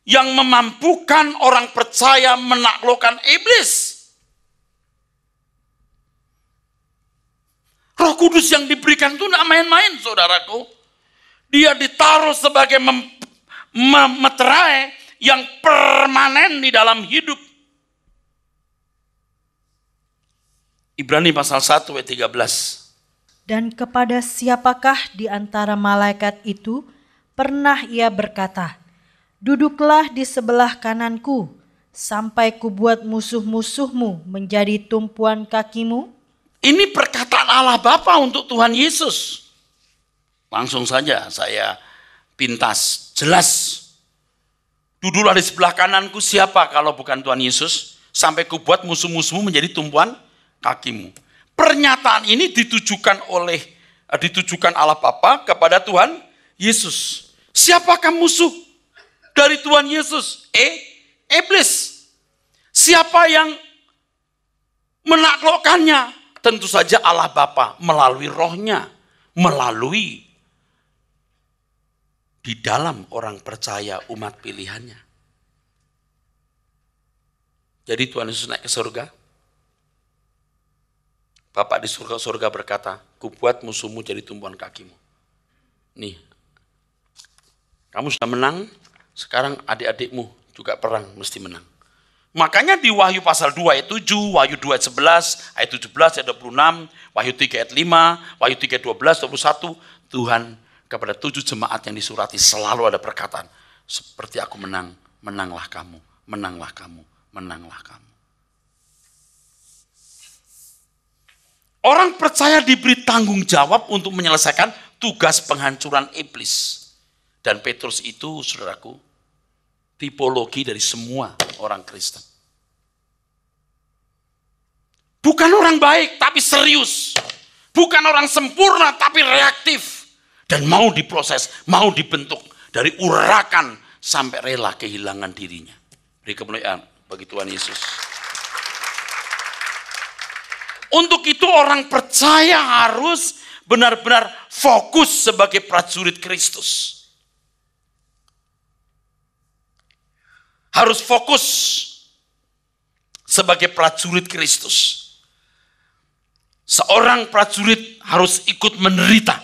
yang memampukan orang percaya menaklukkan iblis. Roh Kudus yang diberikan itu tidak main-main, saudaraku. Dia ditaruh sebagai meterai yang permanen di dalam hidup. Ibrani pasal 1 ayat 13. Dan kepada siapakah di antara malaikat itu pernah ia berkata, duduklah di sebelah kananku, sampai kubuat musuh-musuhmu menjadi tumpuan kakimu? Ini perkataan Allah Bapa untuk Tuhan Yesus. Langsung saja saya pintas, jelas. Duduklah di sebelah kananku, siapa kalau bukan Tuhan Yesus, sampai kubuat musuh-musuhmu menjadi tumpuan kakimu. Pernyataan ini ditujukan Allah Bapa kepada Tuhan Yesus. Siapakah musuh dari Tuhan Yesus? Iblis. Siapa yang menaklukkannya? Tentu saja Allah Bapa melalui rohnya, melalui di dalam orang percaya umat pilihannya. Jadi Tuhan Yesus naik ke surga. Bapak di surga berkata, kubuat musuhmu jadi tumpuan kakimu. Nih, kamu sudah menang, sekarang adik-adikmu juga perang mesti menang. Makanya di Wahyu pasal 2 ayat 7, Wahyu 2 ayat 11, ayat 17, ayat 26, Wahyu 3 ayat 5, Wahyu 3 ayat 12, 21, Tuhan kepada 7 jemaat yang disurati selalu ada perkataan, seperti aku menang, menanglah kamu, menanglah kamu, menanglah kamu. Orang percaya diberi tanggung jawab untuk menyelesaikan tugas penghancuran iblis. Dan Petrus itu, saudaraku, tipologi dari semua orang Kristen. Bukan orang baik, tapi serius. Bukan orang sempurna, tapi reaktif. Dan mau diproses, mau dibentuk. Dari urakan sampai rela kehilangan dirinya. Beri kemuliaan bagi Tuhan Yesus. Untuk itu orang percaya harus benar-benar fokus sebagai prajurit Kristus. Harus fokus sebagai prajurit Kristus. Seorang prajurit harus ikut menderita.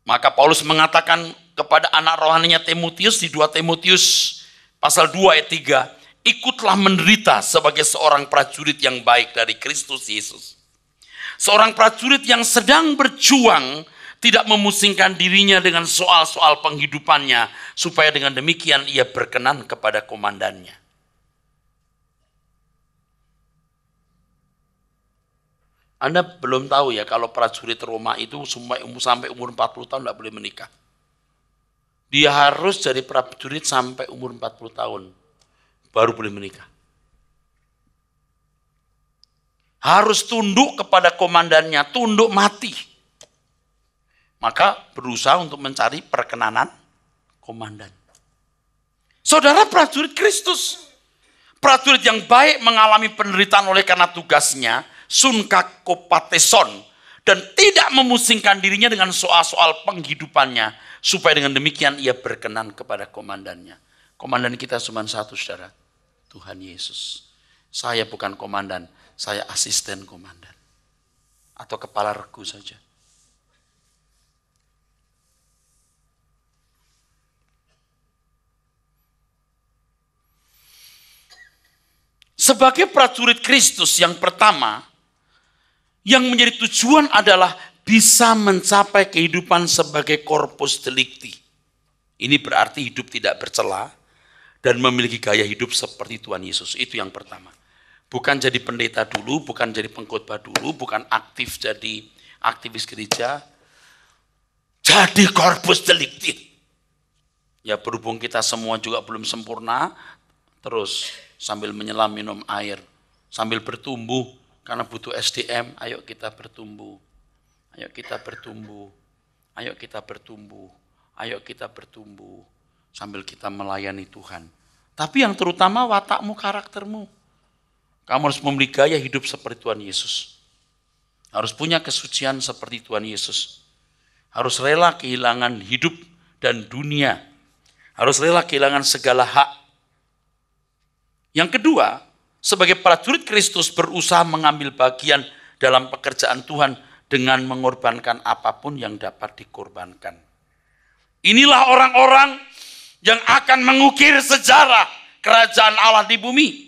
Maka Paulus mengatakan kepada anak rohaninya Timotius di 2 Timotius pasal 2 ayat 3, ikutlah menderita sebagai seorang prajurit yang baik dari Kristus Yesus. Seorang prajurit yang sedang berjuang tidak memusingkan dirinya dengan soal-soal penghidupannya, supaya dengan demikian ia berkenan kepada komandannya. Anda belum tahu ya, kalau prajurit Roma itu sampai umur 40 tahun tidak boleh menikah. Dia harus jadi prajurit sampai umur 40 tahun, baru boleh menikah. Harus tunduk kepada komandannya, tunduk mati. Maka berusaha untuk mencari perkenanan komandan. Saudara, prajurit Kristus, prajurit yang baik mengalami penderitaan oleh karena tugasnya, sunkakopateson, dan tidak memusingkan dirinya dengan soal-soal penghidupannya, supaya dengan demikian ia berkenan kepada komandannya. Komandan kita cuma satu, saudara, Tuhan Yesus. Saya bukan komandan, saya asisten komandan atau kepala regu saja. Sebagai prajurit Kristus yang pertama, yang menjadi tujuan adalah bisa mencapai kehidupan sebagai corpus delicti. Ini berarti hidup tidak bercela dan memiliki gaya hidup seperti Tuhan Yesus. Itu yang pertama. Bukan jadi pendeta dulu, bukan jadi pengkhotbah dulu, bukan aktif jadi aktivis gereja. Jadi corpus delicti. Ya, berhubung kita semua juga belum sempurna, terus sambil menyelam minum air, sambil bertumbuh, karena butuh SDM, ayo kita bertumbuh, ayo kita bertumbuh, ayo kita bertumbuh, ayo kita bertumbuh, sambil kita melayani Tuhan. Tapi yang terutama watakmu, karaktermu. Kamu harus memiliki gaya hidup seperti Tuhan Yesus. Harus punya kesucian seperti Tuhan Yesus. Harus rela kehilangan hidup dan dunia. Harus rela kehilangan segala hak. Yang kedua, sebagai prajurit Kristus berusaha mengambil bagian dalam pekerjaan Tuhan dengan mengorbankan apapun yang dapat dikorbankan. Inilah orang-orang yang akan mengukir sejarah kerajaan Allah di bumi.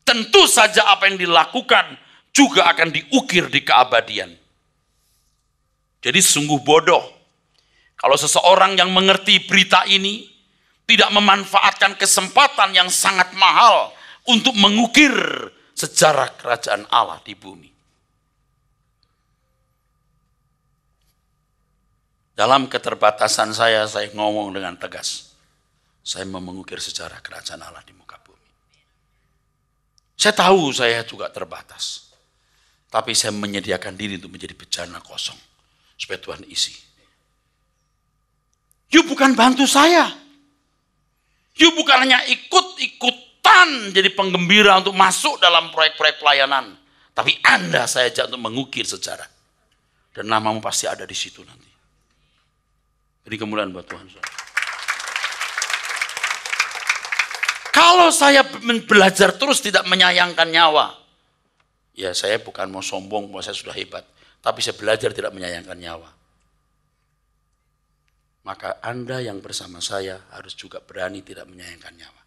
Tentu saja apa yang dilakukan juga akan diukir di keabadian. Jadi sungguh bodoh kalau seseorang yang mengerti berita ini tidak memanfaatkan kesempatan yang sangat mahal untuk mengukir sejarah kerajaan Allah di bumi. Dalam keterbatasan saya ngomong dengan tegas. Saya mau mengukir sejarah kerajaan Allah di muka bumi. Saya tahu saya juga terbatas. Tapi saya menyediakan diri untuk menjadi bejana kosong. Supaya Tuhan isi. You bukan bantu saya. You bukan hanya ikut-ikutan jadi penggembira untuk masuk dalam proyek-proyek pelayanan. Tapi Anda saya ajak untuk mengukir sejarah. Dan namamu pasti ada di situ nanti. Jadi kemuliaan buat Tuhan. Kalau saya belajar terus tidak menyayangkan nyawa. Ya saya bukan mau sombong bahwa saya sudah hebat. Tapi saya belajar tidak menyayangkan nyawa. Maka Anda yang bersama saya harus juga berani tidak menyayangkan nyawa.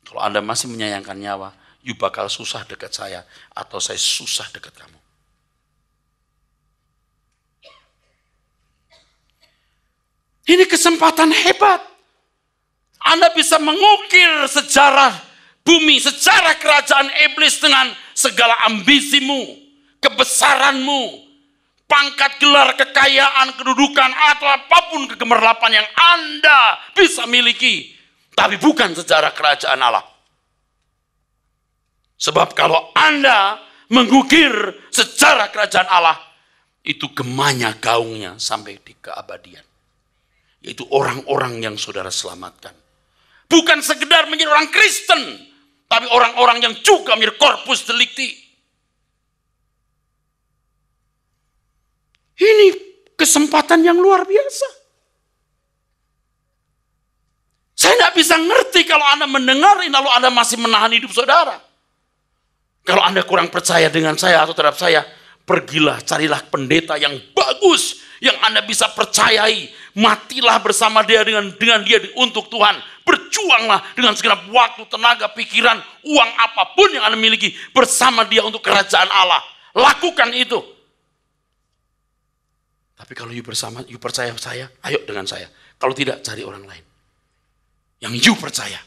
Kalau Anda masih menyayangkan nyawa, you bakal susah dekat saya atau saya susah dekat kamu. Ini kesempatan hebat. Anda bisa mengukir sejarah bumi, sejarah kerajaan iblis dengan segala ambisimu, kebesaranmu, pangkat, gelar, kekayaan, kedudukan, atau apapun kegemerlapan yang Anda bisa miliki. Tapi bukan sejarah kerajaan Allah. Sebab kalau Anda mengukir sejarah kerajaan Allah, itu gemanya gaungnya sampai di keabadian. Yaitu orang-orang yang saudara selamatkan. Bukan sekedar menjadi orang Kristen, tapi orang-orang yang juga menjadi corpus delicti. Ini kesempatan yang luar biasa. Saya tidak bisa ngerti kalau Anda mendengar ini lalu Anda masih menahan hidup saudara. Kalau Anda kurang percaya dengan saya atau terhadap saya, pergilah carilah pendeta yang bagus, yang Anda bisa percayai. Matilah bersama dia dengan dia untuk Tuhan. berjuanglah dengan segenap waktu, tenaga, pikiran, uang apapun yang Anda miliki bersama dia untuk kerajaan Allah. Lakukan itu. Tapi kalau you percaya saya, ayo dengan saya. Kalau tidak, cari orang lain. Yang you percaya.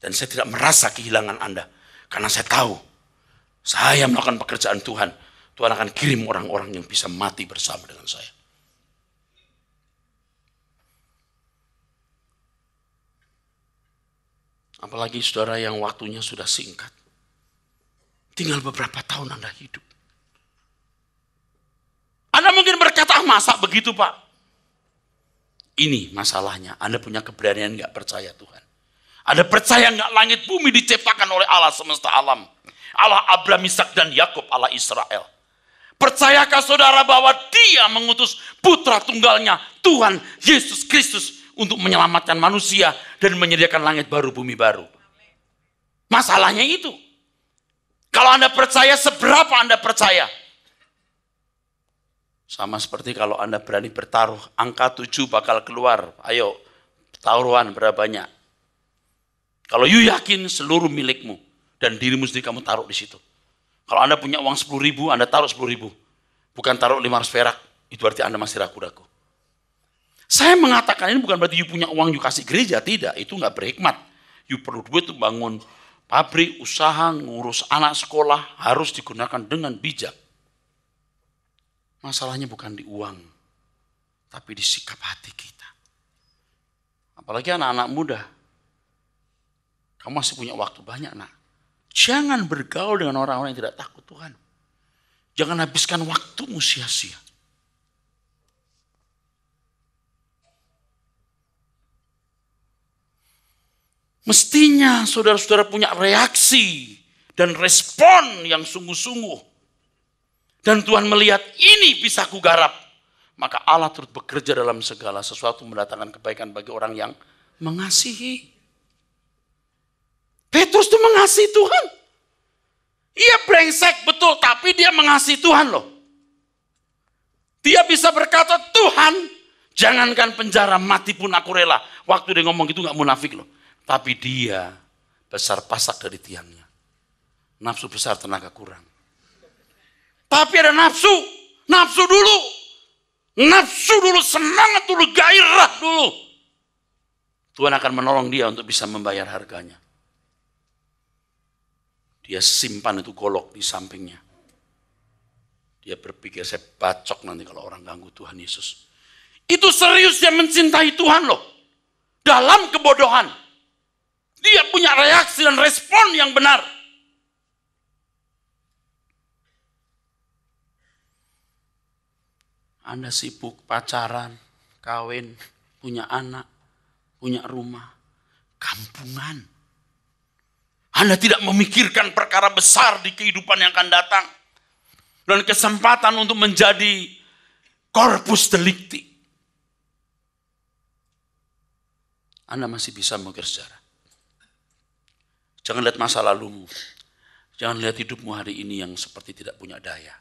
Dan saya tidak merasa kehilangan Anda. Karena saya tahu, saya melakukan pekerjaan Tuhan. Tuhan akan kirim orang-orang yang bisa mati bersama dengan saya. Apalagi saudara yang waktunya sudah singkat. Tinggal beberapa tahun Anda hidup. Anda mungkin berkata, masa begitu Pak? Ini masalahnya, Anda punya keberanian gak percaya Tuhan. Anda percaya gak langit bumi diciptakan oleh Allah semesta alam? Allah Abraham, Ishak dan Yakub, Allah Israel. Percayakah saudara bahwa dia mengutus putra tunggalnya, Tuhan Yesus Kristus, untuk menyelamatkan manusia dan menyediakan langit baru, bumi baru? Masalahnya itu. Kalau Anda percaya, seberapa Anda percaya? Sama seperti kalau Anda berani bertaruh, angka 7 bakal keluar. Ayo, taruhan berapa banyak? Kalau you yakin seluruh milikmu dan dirimu sendiri kamu taruh di situ. Kalau Anda punya uang 10.000, Anda taruh 10.000. Bukan taruh 500 perak. Itu berarti Anda masih ragu-ragu. Saya mengatakan ini bukan berarti you punya uang you kasih gereja. Tidak, itu nggak berhikmat. You perlu duit untuk bangun pabrik, usaha, ngurus anak sekolah. Harus digunakan dengan bijak. Masalahnya bukan di uang, tapi di sikap hati kita. Apalagi anak-anak muda. Kamu masih punya waktu banyak, nak. Jangan bergaul dengan orang-orang yang tidak takut Tuhan. Jangan habiskan waktumu sia-sia. Mestinya saudara-saudara punya reaksi dan respon yang sungguh-sungguh. Dan Tuhan melihat ini bisa kugarap. Maka Allah turut bekerja dalam segala sesuatu mendatangkan kebaikan bagi orang yang mengasihi. Petrus itu mengasihi Tuhan. Ia brengsek betul, tapi dia mengasihi Tuhan loh. Dia bisa berkata, Tuhan, jangankan penjara, mati pun aku rela. Waktu dia ngomong gitu gak munafik loh. Tapi dia besar pasak dari tiangnya. Nafsu besar, tenaga kurang. Tapi ada nafsu dulu. Nafsu dulu, semangat dulu, gairah dulu. Tuhan akan menolong dia untuk bisa membayar harganya. Dia simpan itu golok di sampingnya. Dia berpikir, saya bacok nanti kalau orang ganggu Tuhan Yesus. Itu serius dia mencintai Tuhan loh. Dalam kebodohan. Dia punya reaksi dan respon yang benar. Anda sibuk pacaran, kawin, punya anak, punya rumah, kampungan. Anda tidak memikirkan perkara besar di kehidupan yang akan datang. Dan kesempatan untuk menjadi corpus delicti. Anda masih bisa mengukir sejarah. Jangan lihat masa lalumu. Jangan lihat hidupmu hari ini yang seperti tidak punya daya.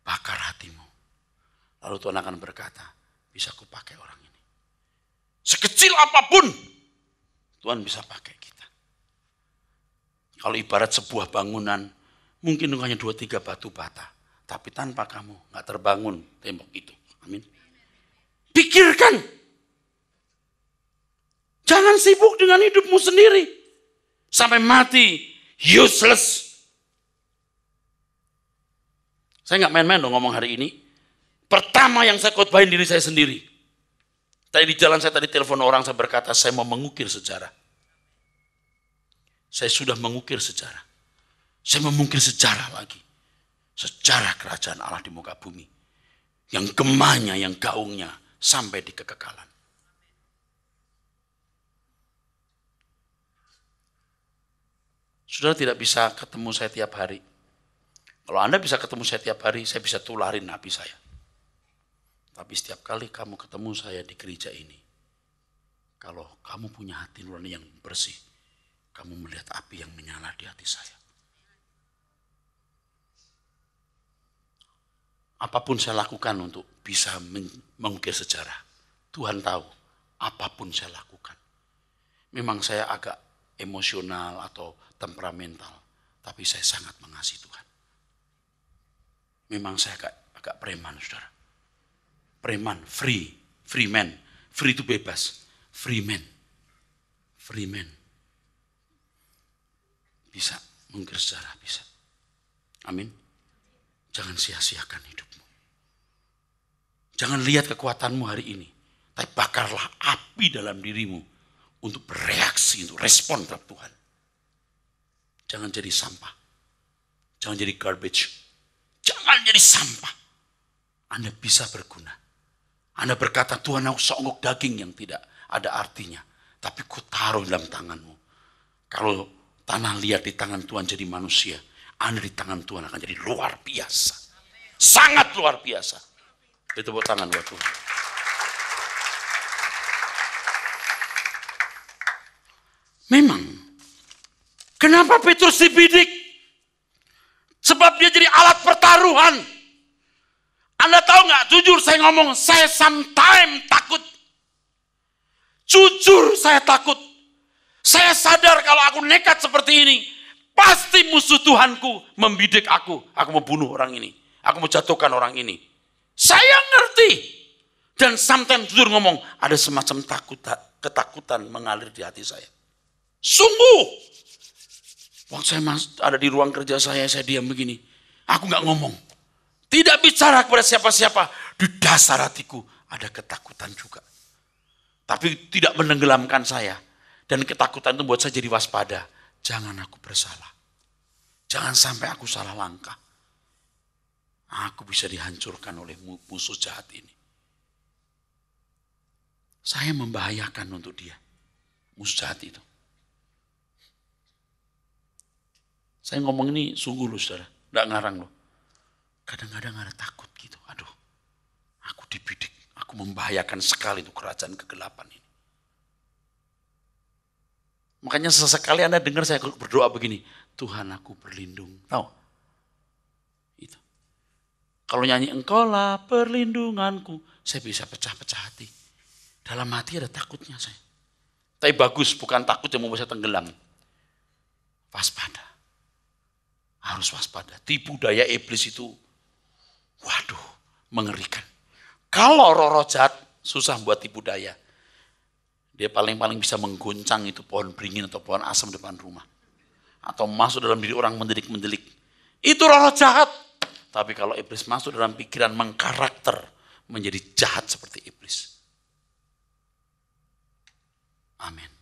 Bakar hatimu. Lalu Tuhan akan berkata, bisa kupakai orang ini. Sekecil apapun, Tuhan bisa pakai kita. Kalau ibarat sebuah bangunan, mungkin hanya 2-3 batu bata. Tapi tanpa kamu, gak terbangun tembok itu. Amin. Pikirkan. Jangan sibuk dengan hidupmu sendiri. Sampai mati, useless. Saya gak main-main dong ngomong hari ini. Pertama yang saya khotbahin diri saya sendiri. Tadi di jalan saya tadi telepon orang, saya berkata, saya mau mengukir sejarah. Saya sudah mengukir sejarah. Saya mau mengukir sejarah lagi. Sejarah kerajaan Allah di muka bumi. Yang gemahnya, yang gaungnya, sampai di kekekalan. Saudara tidak bisa ketemu saya tiap hari. Kalau Anda bisa ketemu saya tiap hari, saya bisa tularin nabi saya. Tapi setiap kali kamu ketemu saya di gereja ini, kalau kamu punya hati nurani yang bersih, kamu melihat api yang menyala di hati saya. Apapun saya lakukan untuk bisa mengukir sejarah, Tuhan tahu apapun saya lakukan. Memang saya agak emosional atau temperamental, tapi saya sangat mengasihi Tuhan. Memang saya agak preman, saudara. Preman, free man. Free itu bebas, free man. Bisa mengukir sejarah, bisa. Amin. Jangan sia-siakan hidupmu. Jangan lihat kekuatanmu hari ini, tapi bakarlah api dalam dirimu untuk bereaksi, untuk respon terhadap Tuhan. Jangan jadi sampah. Jangan jadi garbage. Jangan jadi sampah. Anda bisa berguna. Anda berkata, Tuhan, aku seonggok daging yang tidak ada artinya. Tapi ku taruh dalam tanganmu. Kalau tanah liat di tangan Tuhan jadi manusia, Anda di tangan Tuhan akan jadi luar biasa. Sangat luar biasa. Tepuk tangan buat Tuhan. Memang, kenapa Petrus dibidik? Sebab dia jadi alat pertaruhan. Anda tahu nggak? Jujur saya ngomong, saya sometimes takut. Jujur saya takut. Saya sadar kalau aku nekat seperti ini, pasti musuh Tuhanku membidik aku. Aku mau bunuh orang ini. Aku mau jatuhkan orang ini. Saya ngerti. Dan sometimes jujur ngomong, ada semacam ketakutan mengalir di hati saya. Sungguh. Waktu saya ada di ruang kerja saya diam begini. Aku nggak ngomong. Tidak bicara kepada siapa-siapa. Di dasar hatiku ada ketakutan juga. Tapi tidak menenggelamkan saya. Dan ketakutan itu buat saya jadi waspada. Jangan aku bersalah. Jangan sampai aku salah langkah. Aku bisa dihancurkan oleh musuh jahat ini. Saya membahayakan untuk dia. Musuh jahat itu. Saya ngomong ini sungguh loh saudara. Nggak ngarang loh. Kadang-kadang ada takut gitu. Aduh, aku dibidik. Aku membahayakan sekali untuk kerajaan kegelapan ini. Makanya sesekali Anda dengar saya berdoa begini. Tuhan aku berlindung. Tahu? Itu. Kalau nyanyi engkaulah perlindunganku. Saya bisa pecah-pecah hati. Dalam hati ada takutnya saya. Tapi bagus, bukan takut yang membuat saya tenggelam. Waspada. Harus waspada. Tipu daya iblis itu, waduh, mengerikan. Kalau roh-roh jahat susah buat tipu daya. Dia paling-paling bisa mengguncang itu pohon beringin atau pohon asam depan rumah. Atau masuk dalam diri orang mendelik-mendelik. Itu roh-roh jahat. Tapi kalau iblis masuk dalam pikiran mengkarakter, menjadi jahat seperti iblis. Amin.